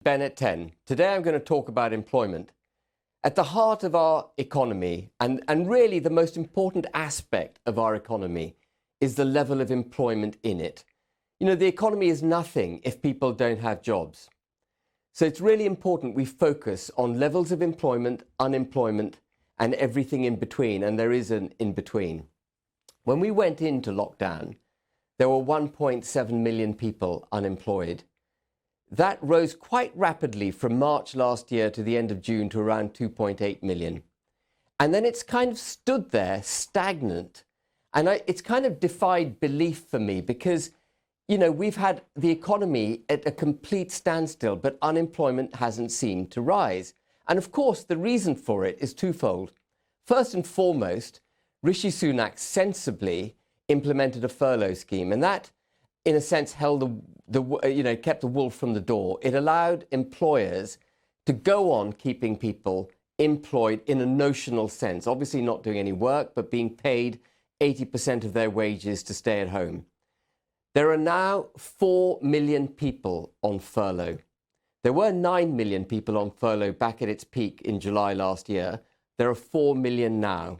Ben at 10. Today I'm going to talk about employment. At the heart of our economy, and really the most important aspect of our economy, is the level of employment in it. You know, the economy is nothing if people don't have jobs. So it's really important we focus on levels of employment, unemployment, and everything in between, and there is an in between. When we went into lockdown, there were 1.7 million people unemployed. That rose quite rapidly from March last year to the end of June to around 2.8 million. And then it's kind of stood there stagnant. And it's kind of defied belief for me because, you know, we've had the economy at a complete standstill, but unemployment hasn't seemed to rise. And of course, the reason for it is twofold. First and foremost, Rishi Sunak sensibly implemented a furlough scheme, and that, in a sense, kept the wolf from the door. It allowed employers to go on keeping people employed in a notional sense, obviously not doing any work, but being paid 80% of their wages to stay at home. There are now 4 million people on furlough. There were 9 million people on furlough back at its peak in July last year. There are 4 million now.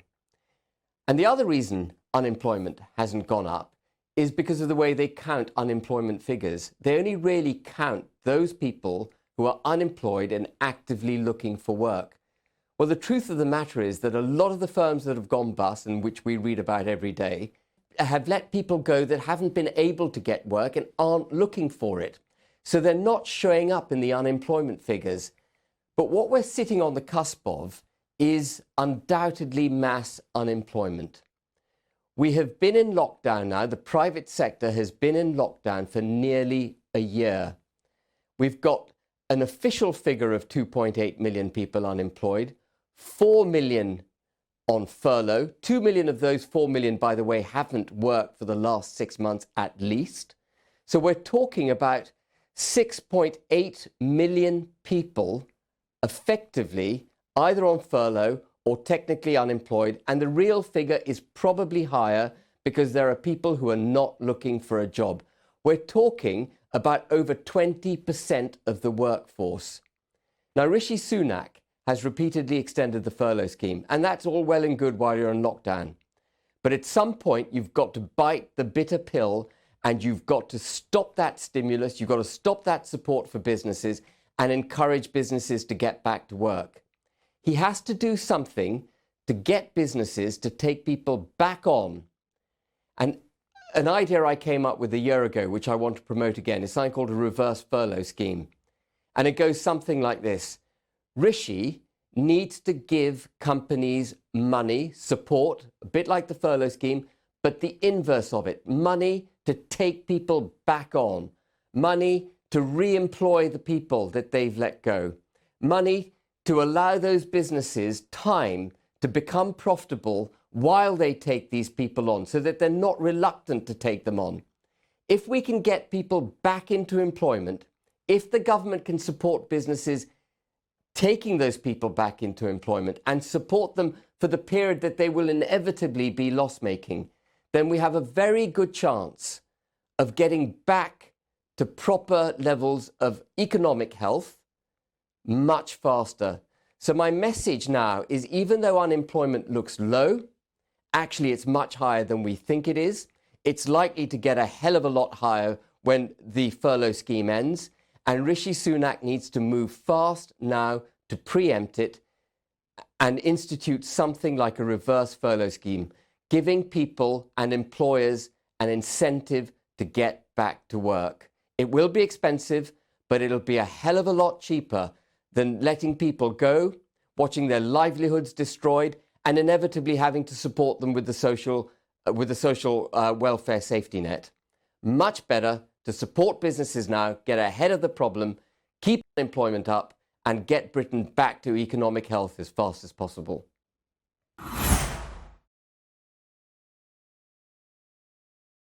And the other reason unemployment hasn't gone up is because of the way they count unemployment figures. They only really count those people who are unemployed and actively looking for work. Well, the truth of the matter is that a lot of the firms that have gone bust, and which we read about every day, have let people go that haven't been able to get work and aren't looking for it. So they're not showing up in the unemployment figures. But what we're sitting on the cusp of is undoubtedly mass unemployment. We have been in lockdown now. The private sector has been in lockdown for nearly a year. We've got an official figure of 2.8 million people unemployed, 4 million on furlough. 2 million of those 4 million, by the way, haven't worked for the last 6 months at least. So we're talking about 6.8 million people effectively either on furlough or technically unemployed, and the real figure is probably higher because there are people who are not looking for a job. We're talking about over 20% of the workforce. Now, Rishi Sunak has repeatedly extended the furlough scheme, and that's all well and good while you're in lockdown. But at some point, you've got to bite the bitter pill, and you've got to stop that stimulus, you've got to stop that support for businesses, and encourage businesses to get back to work. He has to do something to get businesses to take people back on. And an idea I came up with a year ago, which I want to promote again, is something called a reverse furlough scheme. And it goes something like this. Rishi needs to give companies money, support, a bit like the furlough scheme, but the inverse of it, money to take people back on, money to re-employ the people that they've let go, money to allow those businesses time to become profitable while they take these people on so that they're not reluctant to take them on. If we can get people back into employment, if the government can support businesses taking those people back into employment and support them for the period that they will inevitably be loss-making, then we have a very good chance of getting back to proper levels of economic health much faster. So my message now is, even though unemployment looks low, actually it's much higher than we think it is. It's likely to get a hell of a lot higher when the furlough scheme ends. And Rishi Sunak needs to move fast now to preempt it and institute something like a reverse furlough scheme, giving people and employers an incentive to get back to work. It will be expensive, but it'll be a hell of a lot cheaper than letting people go, watching their livelihoods destroyed, and inevitably having to support them with the social welfare safety net. Much better to support businesses now, get ahead of the problem, keep employment up, and get Britain back to economic health as fast as possible.